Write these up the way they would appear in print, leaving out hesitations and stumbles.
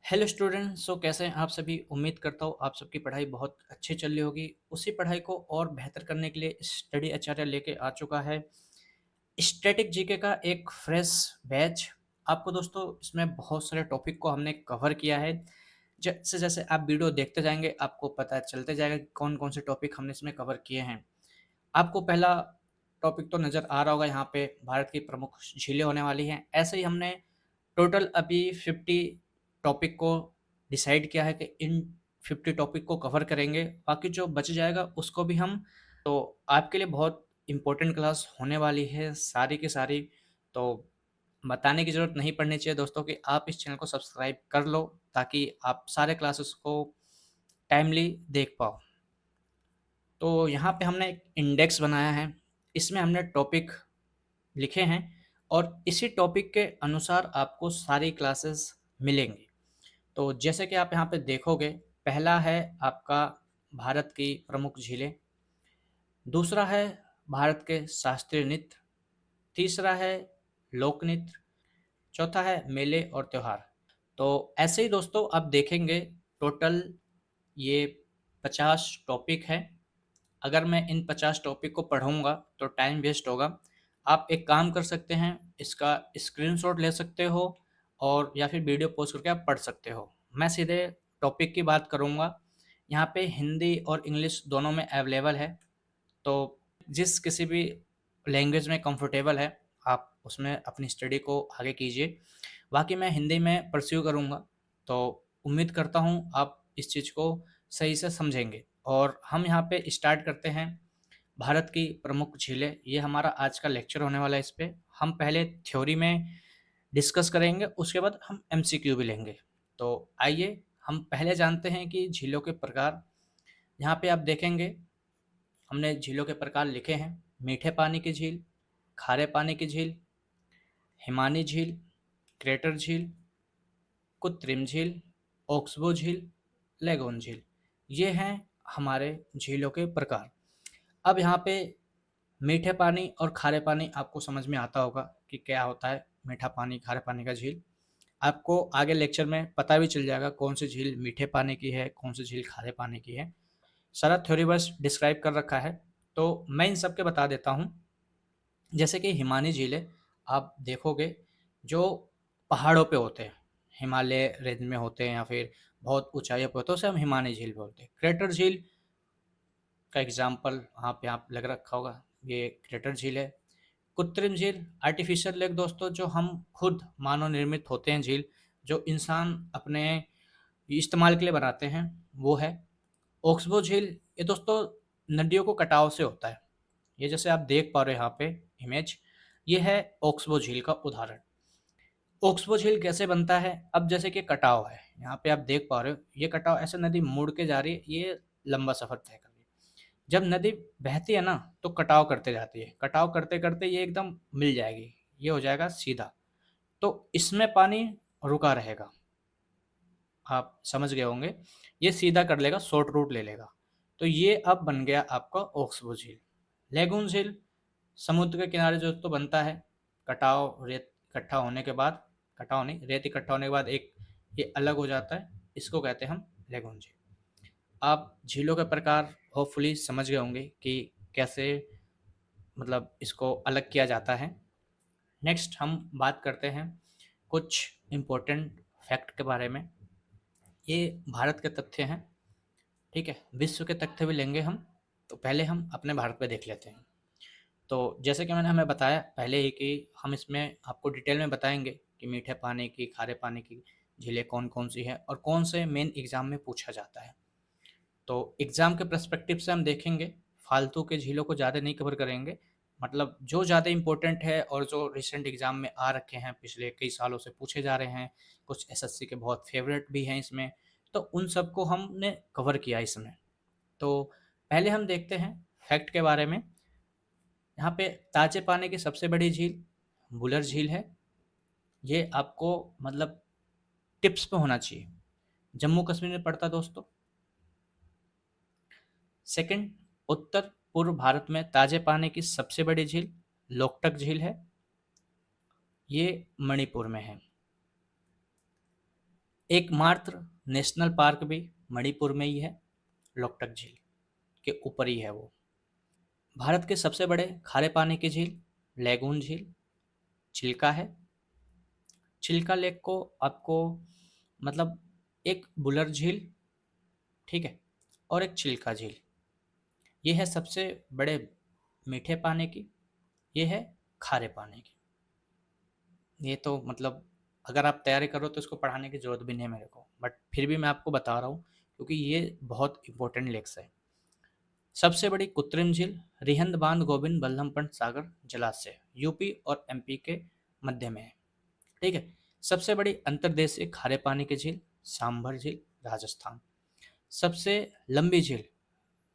Hello student. कैसे हैं आप सभी। उम्मीद करता हूँ आप सबकी पढ़ाई बहुत अच्छी चल रही होगी। उसी पढ़ाई को और बेहतर करने के लिए स्टडी आचार्य लेके आ चुका है स्टैटिक जीके का एक फ्रेश बैच। आपको दोस्तों इसमें बहुत सारे टॉपिक को हमने कवर किया है। जैसे जैसे आप वीडियो देखते जाएंगे आपको पता चलते जाएगा कि कौन कौन से टॉपिक हमने इसमें कवर किए हैं। आपको पहला टॉपिक तो नज़र आ रहा होगा, यहाँ पे भारत की प्रमुख झीलें होने वाली हैं। ऐसे ही हमने टोटल अभी 50 टॉपिक को डिसाइड किया है कि इन 50 टॉपिक को कवर करेंगे। बाकी जो बच जाएगा उसको भी हम, तो आपके लिए बहुत इम्पोर्टेंट क्लास होने वाली है सारी की सारी। तो बताने की ज़रूरत नहीं पड़नी चाहिए दोस्तों कि आप इस चैनल को सब्सक्राइब कर लो ताकि आप सारे क्लासेस को टाइमली देख पाओ। तो यहाँ पे हमने एक इंडेक्स बनाया है, इसमें हमने टॉपिक लिखे हैं और इसी टॉपिक के अनुसार आपको सारी क्लासेस मिलेंगी। तो जैसे कि आप यहाँ पे देखोगे, पहला है आपका भारत की प्रमुख झीलें, दूसरा है भारत के शास्त्रीय नृत्य, तीसरा है लोक नृत्य, चौथा है मेले और त्योहार। तो ऐसे ही दोस्तों आप देखेंगे टोटल ये 50 टॉपिक है। अगर मैं इन 50 टॉपिक को पढ़ूंगा तो टाइम वेस्ट होगा। आप एक काम कर सकते हैं, इसका स्क्रीनशॉट ले सकते हो और या फिर वीडियो पॉज करके आप पढ़ सकते हो। मैं सीधे टॉपिक की बात करूंगा। यहाँ पे हिंदी और इंग्लिश दोनों में अवेलेबल है, तो जिस किसी भी लैंग्वेज में कंफर्टेबल है आप उसमें अपनी स्टडी को आगे कीजिए। बाकी मैं हिंदी में परस्यू करूँगा, तो उम्मीद करता हूँ आप इस चीज़ को सही से समझेंगे। और हम यहाँ पे स्टार्ट करते हैं भारत की प्रमुख झीलें। ये हमारा आज का लेक्चर होने वाला है। इस पे हम पहले थ्योरी में डिस्कस करेंगे, उसके बाद हम एमसीक्यू भी लेंगे। तो आइए हम पहले जानते हैं कि झीलों के प्रकार। यहाँ पे आप देखेंगे हमने झीलों के प्रकार लिखे हैं। मीठे पानी की झील, खारे पानी की झील, हिमानी झील, क्रेटर झील, कृत्रिम झील, ओक्सबो झील, लेगून झील। ये हैं हमारे झीलों के प्रकार। अब यहाँ पे मीठे पानी और खारे पानी आपको समझ में आता होगा कि क्या होता है मीठा पानी खारे पानी का झील। आपको आगे लेक्चर में पता भी चल जाएगा कौन सी झील मीठे पानी की है, कौन सी झील खारे पानी की है। सारा थ्योरी बस डिस्क्राइब कर रखा है, तो मैं इन सब के बता देता हूँ। जैसे कि हिमानी झीलें आप देखोगे जो पहाड़ों पे होते हैं, हिमालय रेंज में होते हैं या फिर बहुत ऊंचाइयों पे होते हैं, उसे हम हिमानी झील बोलते हैं। क्रेटर झील का एग्जाम्पल वहाँ पे आप लग रखा होगा, ये क्रेटर झील है। कृत्रिम झील आर्टिफिशियल लेक दोस्तों, जो हम खुद मानव निर्मित होते हैं झील, जो इंसान अपने इस्तेमाल के लिए बनाते हैं, वो है। ओक्सबो झील ये दोस्तों नदियों को कटाव से होता है। ये जैसे आप देख पा रहे हो यहाँ पे इमेज, ये है ओक्सबो झील का उदाहरण। ओक्सबो झील कैसे बनता है, अब जैसे कि कटाव है, यहाँ पे आप देख पा रहे हो ये कटाव, ऐसे नदी मुड़ के जा रही है, ये लंबा सफर तय कर रही है। जब नदी बहती है ना तो कटाव करते जाती है, कटाव करते करते ये एकदम मिल जाएगी, ये हो जाएगा सीधा। तो इसमें पानी रुका रहेगा, आप समझ गए होंगे। ये सीधा कर लेगा, शॉर्ट रूट ले लेगा। तो ये अब बन गया आपका ओक्सबो झील। लेगून झील समुद्र के किनारे जो तो बनता है, कटाव रेत इकट्ठा होने के बाद, कटाव नहीं रेत इकट्ठा होने के बाद एक ये अलग हो जाता है, इसको कहते हैं हम लेगून झील। आप झीलों के प्रकार होपफुली समझ गए होंगे कि कैसे मतलब इसको अलग किया जाता है। नेक्स्ट हम बात करते हैं कुछ इम्पोर्टेंट फैक्ट के बारे में। ये भारत के तथ्य हैं, ठीक है, विश्व के तथ्य भी लेंगे हम। तो पहले हम अपने भारत पे देख लेते हैं। तो जैसे कि मैंने हमें बताया पहले ही कि हम इसमें आपको डिटेल में बताएंगे कि मीठे पानी की खारे पानी की झीलें कौन कौन सी हैं और कौन से मेन एग्जाम में पूछा जाता है। तो एग्जाम के पर्सपेक्टिव से हम देखेंगे, फालतू के झीलों को ज़्यादा नहीं कवर करेंगे। मतलब जो ज़्यादा इंपॉर्टेंट है और जो रिसेंट एग्जाम में आ रखे हैं, पिछले कई सालों से पूछे जा रहे हैं, कुछ एसएससी के बहुत फेवरेट भी हैं इसमें, तो उन सबको हमने कवर किया इसमें। तो पहले हम देखते हैं फैक्ट के बारे में। यहाँ पे ताजे पानी की सबसे बड़ी झील बुलर झील है। ये आपको मतलब टिप्स पे होना चाहिए, जम्मू कश्मीर में पड़ता दोस्तों। सेकंड, उत्तर पूर्व भारत में ताजे पानी की सबसे बड़ी झील लोकटक झील है, ये मणिपुर में है। एकमात्र नेशनल पार्क भी मणिपुर में ही है, लोकटक झील के ऊपर ही है वो। भारत के सबसे बड़े खारे पानी की झील लैगून झील चिल्का है। चिल्का लेक को आपको मतलब एक बुलर झील, ठीक है, और एक चिल्का झील, ये है सबसे बड़े मीठे पानी की, ये है खारे पानी की। ये तो मतलब अगर आप तैयारी करो तो इसको पढ़ाने की ज़रूरत भी नहीं है मेरे को, बट फिर भी मैं आपको बता रहा हूँ क्योंकि ये बहुत इंपॉर्टेंट लेक्स है। सबसे बड़ी कृत्रिम झील रिहंद बांध गोविंद बल्लभ पंत सागर जलाशय यूपी और एमपी के मध्य में है, ठीक है। सबसे बड़ी अंतर्देशीय खारे पानी की झील सांभर झील राजस्थान। सबसे लंबी झील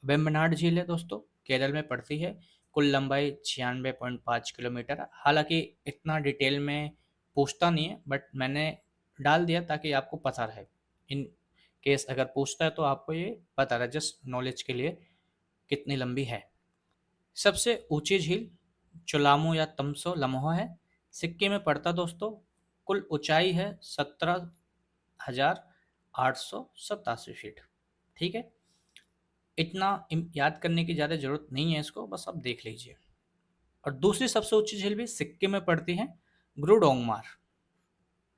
वेम्बनाड झील है दोस्तों, केरल में पड़ती है। कुल लंबाई 96.5 किलोमीटर है। हालांकि इतना डिटेल में पूछता नहीं है, बट मैंने डाल दिया ताकि आपको पता रहे, इन केस अगर पूछता है तो आपको ये पता रहे, जस्ट नॉलेज के लिए कितनी लंबी है। सबसे ऊंची झील चुलामू या तमसो लम्हो है, सिक्किम में पड़ता दोस्तों। कुल ऊंचाई है 17,887 फीट, ठीक है। इतना याद करने की ज़्यादा ज़रूरत नहीं है इसको, बस आप देख लीजिए। और दूसरी सबसे ऊंची झील भी सिक्किम में पड़ती है, ग्रुडोंगमार।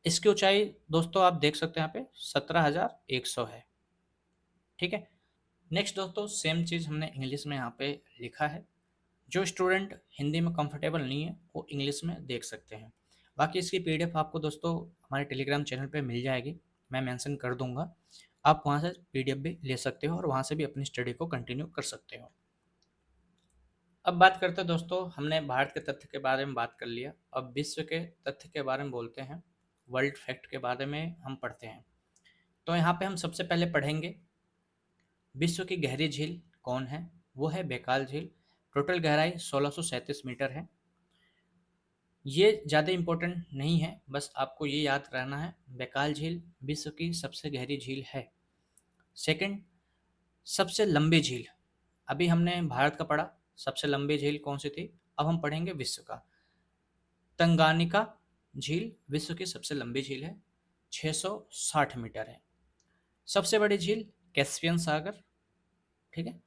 इसकी ऊंचाई दोस्तों आप देख सकते हैं यहाँ पे 17,100 है, ठीक है। नेक्स्ट दोस्तों सेम चीज़ हमने इंग्लिश में यहाँ पे लिखा है। जो स्टूडेंट हिंदी में कंफर्टेबल नहीं है वो इंग्लिश में देख सकते हैं। बाकी इसकी पीडीएफ आपको दोस्तों हमारे टेलीग्राम चैनल पे मिल जाएगी, मैं मेंशन कर दूंगा। आप वहाँ से पीडीएफ भी ले सकते हो और वहाँ से भी अपनी स्टडी को कंटिन्यू कर सकते हो। अब बात करते हैं दोस्तों, हमने भारत के तथ्य के बारे में बात कर लिया, अब विश्व के तथ्य के बारे में बोलते हैं। वर्ल्ड फैक्ट के बारे में हम पढ़ते हैं। तो यहाँ पे हम सबसे पहले पढ़ेंगे विश्व की गहरी झील कौन है, वो है बैकाल झील। टोटल गहराई 1637 मीटर है। ये ज़्यादा इम्पोर्टेंट नहीं है, बस आपको ये याद रहना है बैकाल झील विश्व की सबसे गहरी झील है। सेकंड, सबसे लंबी झील, अभी हमने भारत का पढ़ा, सबसे लंबी झील कौन सी थी, अब हम पढ़ेंगे विश्व का। तंगानिका झील विश्व की सबसे लंबी झील है, 660 मीटर है। सबसे बड़ी झील कैस्पियन सागर, ठीक है।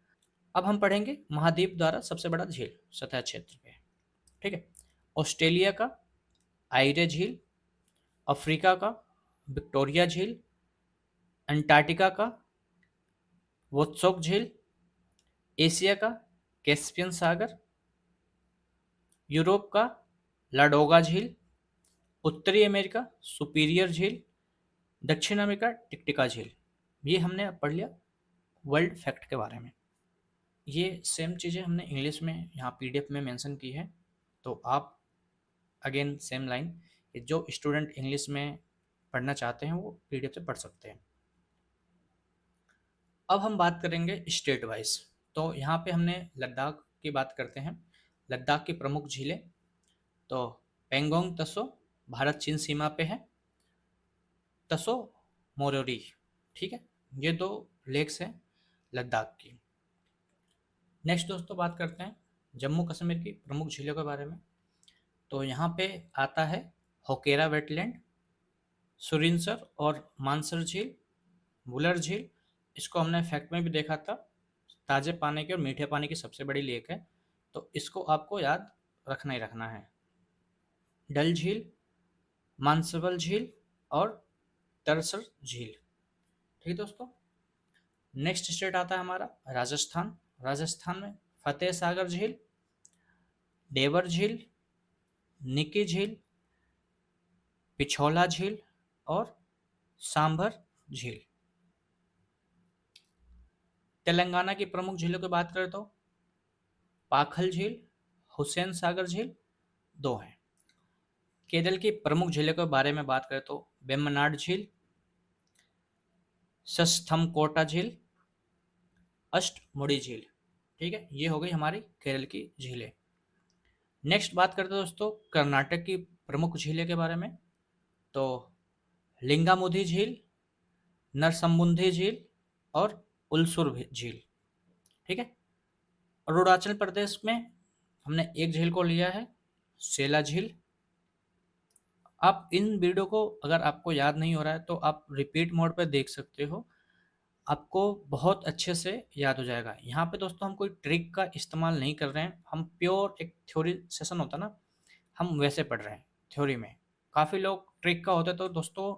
अब हम पढ़ेंगे महाद्वीप द्वारा सबसे बड़ा झील सतह क्षेत्र पे, ठीक है। ऑस्ट्रेलिया का आइरे झील, अफ्रीका का विक्टोरिया झील, अंटार्कटिका का वोत्सोक झील, एशिया का कैस्पियन सागर, यूरोप का लाडोगा झील, उत्तरी अमेरिका सुपीरियर झील, दक्षिण अमेरिका टिकटिका झील। ये हमने पढ़ लिया वर्ल्ड फैक्ट के बारे में। ये सेम चीज़ें हमने इंग्लिश में यहाँ पीडीएफ में मेंशन की है, तो आप अगेन सेम लाइन, जो स्टूडेंट इंग्लिश में पढ़ना चाहते हैं वो पीडीएफ से पढ़ सकते हैं। अब हम बात करेंगे स्टेट वाइज। तो यहाँ पे हमने लद्दाख की बात करते हैं। लद्दाख की प्रमुख झीलें, तो पेंगोंग तसो भारत चीन सीमा पे है, तसो मोरोरी, ठीक है। ये दो लेक्स हैं लद्दाख की। नेक्स्ट दोस्तों बात करते हैं जम्मू कश्मीर की प्रमुख झीलों के बारे में। तो यहाँ पे आता है होकेरा वेटलैंड, सुरिनसर और मानसर झील, वुलर झील। इसको हमने फैक्ट में भी देखा था, ताज़े पानी की और मीठे पानी की सबसे बड़ी लेक है, तो इसको आपको याद रखना ही रखना है। डल झील, मानसबल झील और तरसर झील, ठीक है दोस्तों। नेक्स्ट स्टेट आता है हमारा राजस्थान। राजस्थान में फतेह सागर झील, डेवर झील, निकी झील, पिछोला झील और सांभर झील। तेलंगाना की प्रमुख झीलों की बात करें तो पाखल झील, हुसैन सागर झील, दो हैं। केरल की प्रमुख झीलों के बारे में बात करें तो वेम्बनाड झील, सस्थमकोटा झील, अष्टमुड़ी झील, ठीक है। ये हो गई हमारी केरल की झीलें। नेक्स्ट बात करते हैं दोस्तों कर्नाटक की प्रमुख झीलें के बारे में। तो लिंगामुधी झील, नरसमुंदी झील और उलसुर झील, ठीक है। अरुणाचल प्रदेश में हमने एक झील को लिया है सेला झील, आप इन वीडियो को अगर आपको याद नहीं हो रहा है तो आप रिपीट मोड पे देख सकते हो, आपको बहुत अच्छे से याद हो जाएगा। यहाँ पे दोस्तों हम कोई ट्रिक का इस्तेमाल नहीं कर रहे हैं, हम प्योर एक थ्योरी सेशन होता ना, हम वैसे पढ़ रहे हैं थ्योरी में। काफ़ी लोग ट्रिक का होता है, तो दोस्तों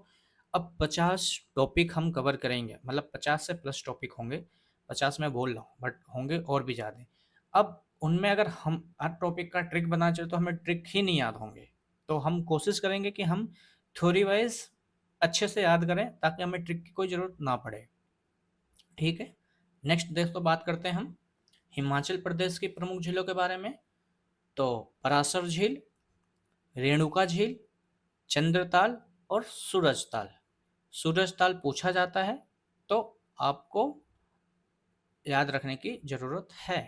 अब 50 टॉपिक हम कवर करेंगे, मतलब 50 से प्लस टॉपिक होंगे। 50 मैं बोल रहा हूँ बट होंगे और भी ज़्यादा। अब उनमें अगर हम हर टॉपिक का ट्रिक बनाना चाहे तो हमें ट्रिक ही नहीं याद होंगे। तो हम कोशिश करेंगे कि हम थ्योरी वाइज अच्छे से याद करें ताकि हमें ट्रिक की कोई ज़रूरत ना पड़े। ठीक है, नेक्स्ट दोस्तों बात करते हैं हम हिमाचल प्रदेश की प्रमुख झीलों के बारे में। तो पराशर झील, रेणुका झील, चंद्रताल और सूरजताल। सूरजताल पूछा जाता है तो आपको याद रखने की ज़रूरत है।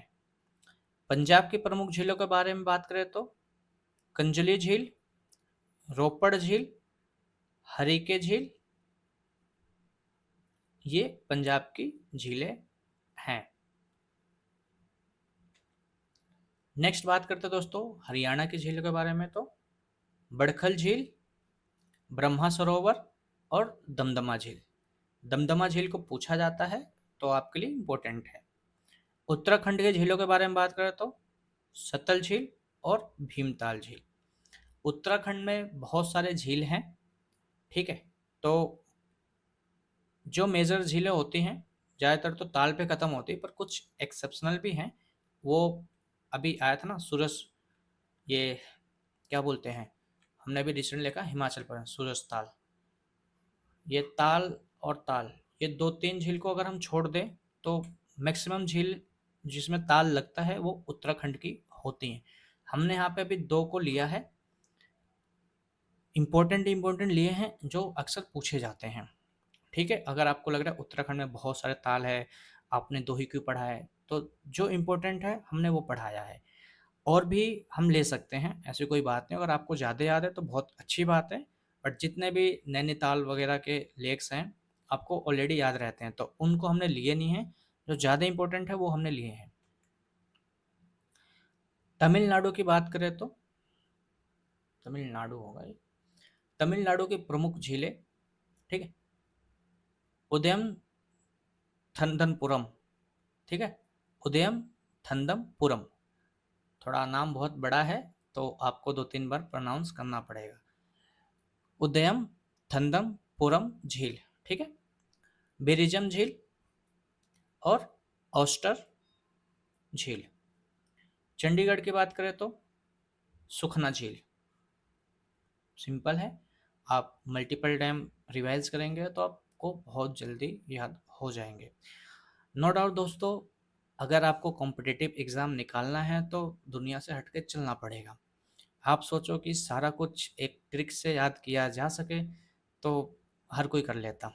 पंजाब की प्रमुख झीलों के बारे में बात करें तो कंजली झील, रोपड़ झील, हरीके झील, ये पंजाब की झीलें हैं। नेक्स्ट बात करते हैं दोस्तों हरियाणा की झीलों के बारे में। तो बड़खल झील, ब्रह्मा सरोवर और दमदमा झील। दमदमा झील को पूछा जाता है तो आपके लिए इम्पोर्टेंट है। उत्तराखंड के झीलों के बारे में बात करें तो सतल झील और भीमताल झील। उत्तराखंड में बहुत सारे झील हैं, ठीक है। तो जो मेजर झीलें होती हैं ज़्यादातर तो ताल पे ख़त्म होती है, पर कुछ एक्सेप्शनल भी हैं। वो अभी आया था ना सूरज, ये क्या बोलते हैं, हमने अभी रिसेंट लिखा हिमाचल प्रदेश सूरज ताल। ये ताल और ताल, ये 2-3 झील को अगर हम छोड़ दें तो मैक्सिमम झील जिसमें ताल लगता है वो उत्तराखंड की होती हैं। हमने यहाँ पे अभी 2 को लिया है, इम्पोर्टेंट लिए हैं जो अक्सर पूछे जाते हैं। ठीक है, अगर आपको लग रहा है उत्तराखंड में बहुत सारे ताल है, आपने 2 ही क्यों पढ़ा है, तो जो इम्पोर्टेंट है हमने वो पढ़ाया है। और भी हम ले सकते हैं, ऐसी कोई बात नहीं। अगर आपको ज़्यादा याद है तो बहुत अच्छी बात है, बट जितने भी नैनीताल वगैरह के लेक्स हैं आपको ऑलरेडी याद रहते हैं, तो उनको हमने लिए नहीं हैं। जो ज़्यादा इंपॉर्टेंट है वो हमने लिए हैं। तमिलनाडु की बात करें तो तमिलनाडु होगा ये, तमिलनाडु की प्रमुख झीलें, ठीक है, उदयम थंदनपुरम, ठीक है, उदयम थंदमपुरम। थोड़ा नाम बहुत बड़ा है तो आपको 2-3 बार प्रोनाउंस करना पड़ेगा। उदयम थंदमपुरम झील, ठीक है, बेरिजम झील और ऑस्टर झील। चंडीगढ़ की बात करें तो सुखना झील। सिंपल है, आप मल्टीपल टाइम रिवाइज करेंगे तो आपको बहुत जल्दी याद हो जाएंगे। नो डाउट दोस्तों, अगर आपको कॉम्पिटिटिव एग्ज़ाम निकालना है तो दुनिया से हट के चलना पड़ेगा। आप सोचो कि सारा कुछ एक ट्रिक से याद किया जा सके तो हर कोई कर लेता।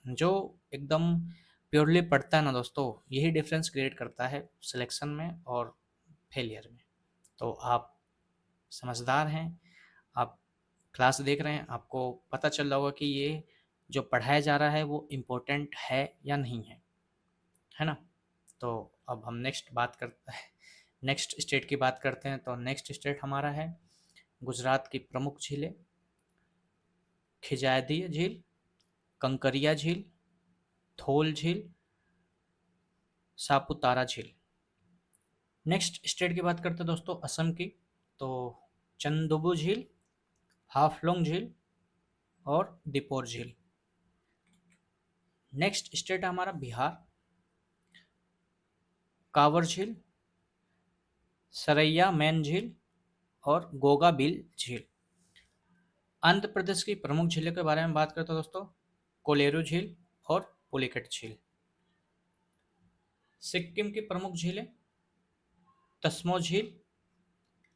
जो एकदम प्योरली पढ़ता है ना दोस्तों, यही डिफरेंस क्रिएट करता है सिलेक्शन में और फेलियर में। तो आप समझदार हैं, आप क्लास देख रहे हैं, आपको पता चल रहा होगा कि ये जो पढ़ाया जा रहा है वो इम्पोर्टेंट है या नहीं है ना। तो अब हम नेक्स्ट बात करते हैं, नेक्स्ट स्टेट की बात करते हैं। तो नेक्स्ट स्टेट हमारा है गुजरात की प्रमुख झीलें, खिजायदी झील, कंकरिया झील, थोल झील, सापुतारा झील। नेक्स्ट स्टेट की बात करते हैं दोस्तों असम की। तो चंदुबु झील, हाफलोंग झील और दीपोर झील। नेक्स्ट स्टेट हमारा बिहार, कांवर झील, सरैया मैन झील और गोगा बिल झील। आंध्र प्रदेश की प्रमुख झीलों के बारे में बात करते हैं दोस्तों कोलेरू झील और पुलिकट झील। सिक्किम की प्रमुख झीलें तस्मो झील,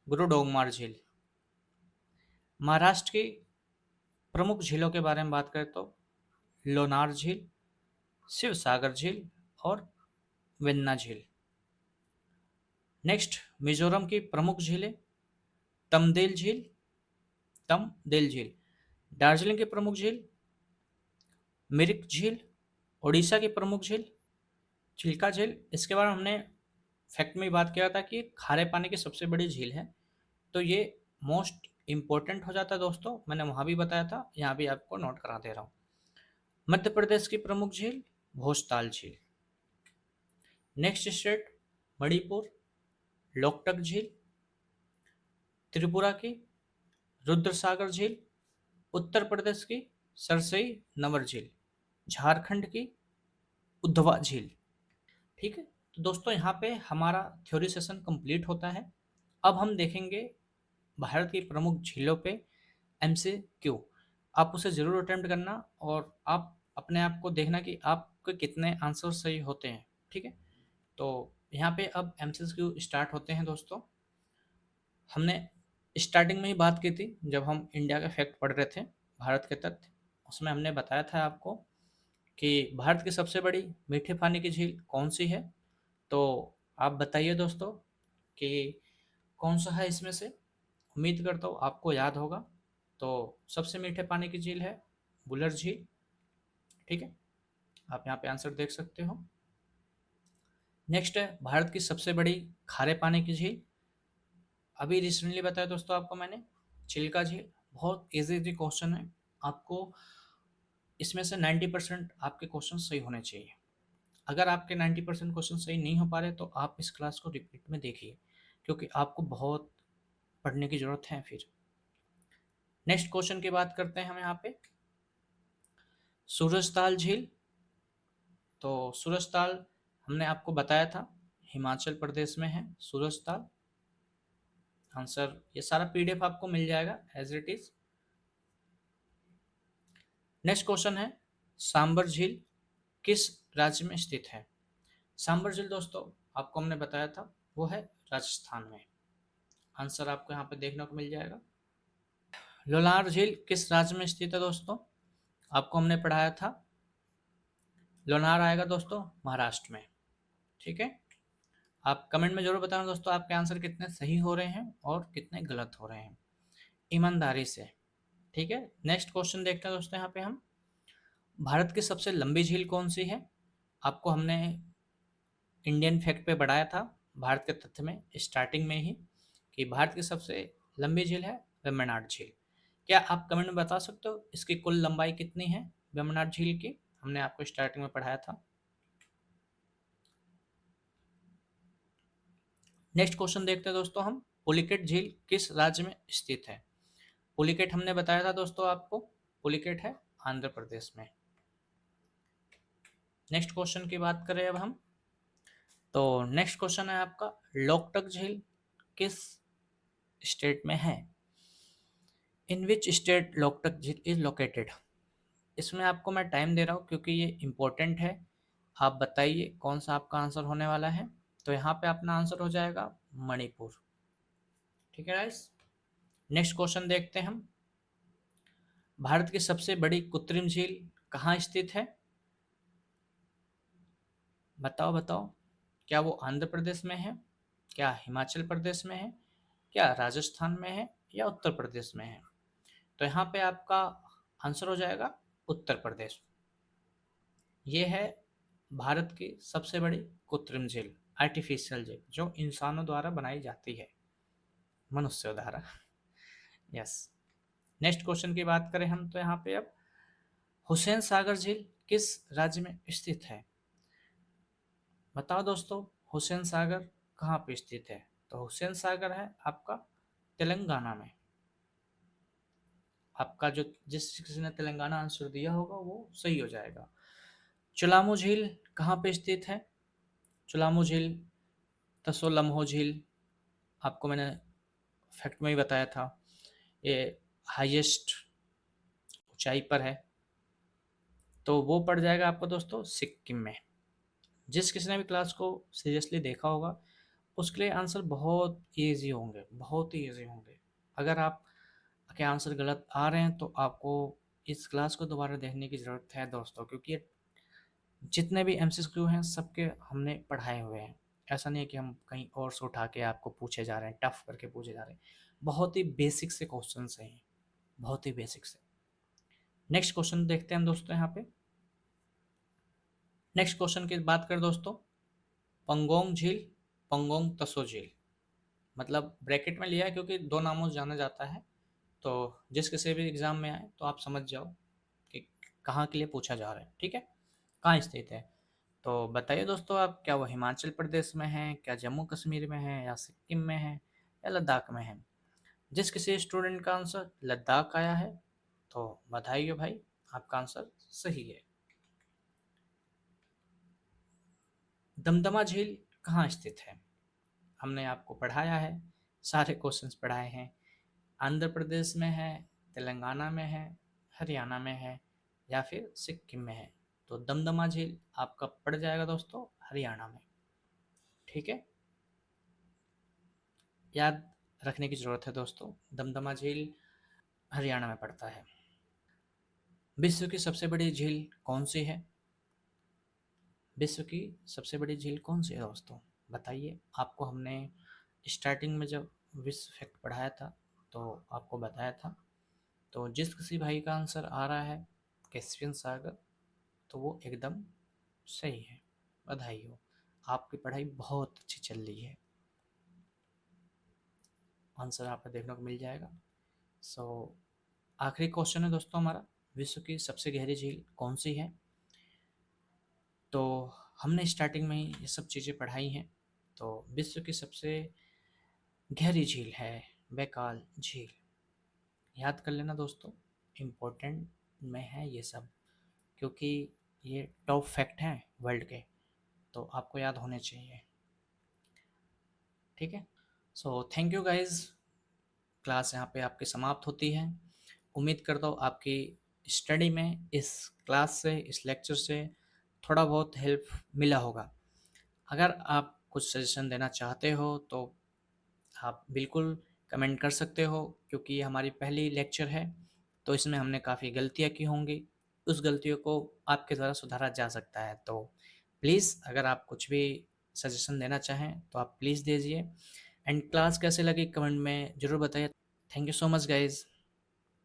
गुरु डोंगमार झील। महाराष्ट्र की प्रमुख झीलों के बारे में बात करें तो लोनार झील, शिव सागर झील और वेन्ना झील। नेक्स्ट मिजोरम की प्रमुख झीलें तमदेल झील, तमदेल झील। दार्जिलिंग की प्रमुख झील मिरिक झील। उड़ीसा की प्रमुख झील चिल्का झील। इसके बारे में हमने फैक्ट में बात किया था कि खारे पानी की सबसे बड़ी झील है, तो ये मोस्ट इम्पोर्टेंट हो जाता है दोस्तों, मैंने वहाँ भी बताया था, यहाँ भी आपको नोट करा दे रहा हूँ। मध्य प्रदेश की प्रमुख झील भोजताल झील। नेक्स्ट स्टेट मणिपुर, लोकटक झील। त्रिपुरा की रुद्रसागर झील। उत्तर प्रदेश की सरसई नवर झील। झारखंड की उद्धवा झील। ठीक है, तो दोस्तों यहाँ पे हमारा थ्योरी सेशन कंप्लीट होता है। अब हम देखेंगे भारत की प्रमुख झीलों पे MCQ। आप उसे ज़रूर अटेम्प्ट करना और आप अपने आप को देखना कि आपके कितने आंसर सही होते हैं। ठीक है, तो यहाँ पे अब MCQ स्टार्ट होते हैं दोस्तों। हमने स्टार्टिंग में ही बात की थी जब हम इंडिया का फैक्ट पढ़ रहे थे, भारत के तथ्य, उसमें हमने बताया था आपको कि भारत की सबसे बड़ी मीठे पानी की झील कौन सी है। तो आप बताइए दोस्तों कि कौन सा है इसमें से। उम्मीद करता हूँ आपको याद होगा। तो सबसे मीठे पानी की झील है बुलर झील। ठीक है, आप यहाँ पे आंसर देख सकते हो। नेक्स्ट है भारत की सबसे बड़ी खारे पानी की झील। अभी रिसेंटली बताया दोस्तों आपको मैंने, चिल्का झील। बहुत इजी इजी क्वेश्चन है, आपको इसमें से 90% आपके क्वेश्चन सही होने चाहिए। अगर आपके 90% क्वेश्चन सही नहीं हो पा रहे तो आप इस क्लास को रिपीट में देखिए, क्योंकि आपको बहुत पढ़ने की ज़रूरत है फिर। नेक्स्ट क्वेश्चन की बात करते हैं हम यहाँ पे, सूरजताल झील। तो सूरजताल हमने आपको बताया था हिमाचल प्रदेश में है सूरजताल। आंसर ये सारा PDF आपको मिल जाएगा as it is. Next question है सांबर झील किस राज्य में स्थित है। सांबर झील दोस्तों आपको हमने बताया था वो है राजस्थान में। आंसर आपको यहाँ पे देखने को मिल जाएगा। लोनार झील किस राज्य में स्थित है दोस्तों, आपको हमने पढ़ाया था लोनार आएगा दोस्तों महाराष्ट्र में। ठीक है, आप कमेंट में जरूर बताना दोस्तों आपके आंसर कितने सही हो रहे हैं और कितने गलत हो रहे हैं, ईमानदारी से। ठीक है, नेक्स्ट क्वेश्चन देखते हैं दोस्तों यहाँ पे हम, भारत की सबसे लंबी झील कौन सी है। आपको हमने इंडियन फैक्ट पे बढ़ाया था भारत के तथ्य में स्टार्टिंग में ही कि भारत की सबसे लंबी झील है वेम्बनाड झील। क्या आप कमेंट में बता सकते हो इसकी कुल लंबाई कितनी है वेम्बनाड झील की, हमने आपको स्टार्टिंग में पढ़ाया था। नेक्स्ट क्वेश्चन देखते हैं दोस्तों हम, पुलिकेट झील किस राज्य में स्थित है। पुलिकेट हमने बताया था दोस्तों आपको, पुलिकेट है आंध्र प्रदेश में। नेक्स्ट क्वेश्चन की बात करें अब हम, तो नेक्स्ट क्वेश्चन है आपका लोकटक झील किस स्टेट में है। इन विच स्टेट लोकटक झील इज लोकेटेड। इसमें आपको मैं टाइम दे रहा हूँ क्योंकि ये इम्पोर्टेंट है। आप बताइए कौन सा आपका आंसर होने वाला है। तो यहाँ पे अपना आंसर हो जाएगा मणिपुर। ठीक है गाइस, नेक्स्ट क्वेश्चन देखते हैं हम, भारत की सबसे बड़ी कृत्रिम झील कहाँ स्थित है। बताओ बताओ, क्या वो आंध्र प्रदेश में है, क्या हिमाचल प्रदेश में है, क्या राजस्थान में है, या उत्तर प्रदेश में है। तो यहाँ पे आपका आंसर हो जाएगा उत्तर प्रदेश। ये है भारत की सबसे बड़ी कृत्रिम झील, आर्टिफिशियल झील जो इंसानों द्वारा बनाई जाती है, मनुष्यों द्वारा। यस, नेक्स्ट क्वेश्चन की बात करें हम, तो यहाँ पे अब हुसैन सागर झील किस राज्य में स्थित है। बताओ दोस्तों हुसैन सागर कहाँ पे स्थित है। तो हुसैन सागर है आपका तेलंगाना में। आपका जो जिस किसी ने तेलंगाना आंसर दिया होगा वो सही हो जाएगा। चुलामू झील कहाँ पे स्थित है। चुलामू झील, तसोलमहो झील, आपको मैंने फैक्ट में ही बताया था, ये हाईएस्ट ऊंचाई पर है। तो वो पड़ जाएगा आपको दोस्तों सिक्किम में। जिस किसी ने भी क्लास को सीरियसली देखा होगा उसके लिए आंसर बहुत ईजी होंगे, बहुत ही ईजी होंगे। अगर आप के आंसर गलत आ रहे हैं तो आपको इस क्लास को दोबारा देखने की ज़रूरत है दोस्तों, क्योंकि जितने भी MCQ हैं सबके हमने पढ़ाए हुए हैं। ऐसा नहीं है कि हम कहीं और से उठा के आपको पूछे जा रहे हैं, टफ करके पूछे जा रहे हैं। बहुत ही बेसिक से क्वेश्चन हैं, बहुत ही बेसिक से। नेक्स्ट क्वेश्चन देखते हैं हम दोस्तों यहाँ पे। नेक्स्ट क्वेश्चन की बात करें दोस्तों, पंगोंग झील, पंगोंग तसो झील, मतलब ब्रैकेट में लिया है क्योंकि दो नामों से जाना जाता है तो जिस किसी भी एग्ज़ाम में आए तो आप समझ जाओ कि कहाँ के लिए पूछा जा रहा है, ठीक है? कहाँ स्थित है। तो बताइए दोस्तों, आप क्या वो हिमाचल प्रदेश में हैं, क्या जम्मू कश्मीर में हैं, या सिक्किम में हैं, या लद्दाख में हैं? जिस किसी स्टूडेंट का आंसर लद्दाख आया है तो बधाई हो भाई, आपका आंसर सही है। दमदमा झील कहाँ स्थित है? हमने आपको पढ़ाया है, सारे क्वेश्चंस पढ़ाए हैं। आंध्र प्रदेश में है, तेलंगाना में है, हरियाणा में है, या फिर सिक्किम में है? तो दमदमा झील आपका पड़ जाएगा दोस्तों हरियाणा में, ठीक है? याद रखने की ज़रूरत है दोस्तों, दमदमा झील हरियाणा में पड़ता है। विश्व की सबसे बड़ी झील कौन सी है? विश्व की सबसे बड़ी झील कौन सी है दोस्तों? बताइए। आपको हमने स्टार्टिंग में जब विश्व फैक्ट पढ़ाया था तो आपको बताया था। तो जिस किसी भाई का आंसर आ रहा है कैस्पियन सागर, तो वो एकदम सही है, बधाई हो, आपकी पढ़ाई बहुत अच्छी चल रही है। आंसर आपको देखने को मिल जाएगा। सो आखिरी क्वेश्चन है दोस्तों हमारा, विश्व की सबसे गहरी झील कौन सी है? तो हमने स्टार्टिंग में ही ये सब चीज़ें पढ़ाई हैं। तो विश्व की सबसे गहरी झील है बैकाल झील। याद कर लेना दोस्तों, इम्पोर्टेंट में है ये सब, क्योंकि ये टॉप फैक्ट हैं वर्ल्ड के, तो आपको याद होने चाहिए, ठीक है? So thank you guys, class यहाँ पे आपकी समाप्त होती है। उम्मीद करता हूँ आपकी स्टडी में इस क्लास से, इस लेक्चर से थोड़ा बहुत हेल्प मिला होगा। अगर आप कुछ सजेशन देना चाहते हो तो आप बिल्कुल कमेंट कर सकते हो, क्योंकि ये हमारी पहली लेक्चर है तो इसमें हमने काफ़ी गलतियाँ की होंगी, उस गलतियों को आपके द्वारा सुधारा जा सकता है। तो प्लीज़ अगर आप कुछ भी सजेशन देना चाहें तो आप प्लीज़ दीजिए। एंड क्लास कैसे लगी कमेंट में ज़रूर बताइए। Thank you so much guys.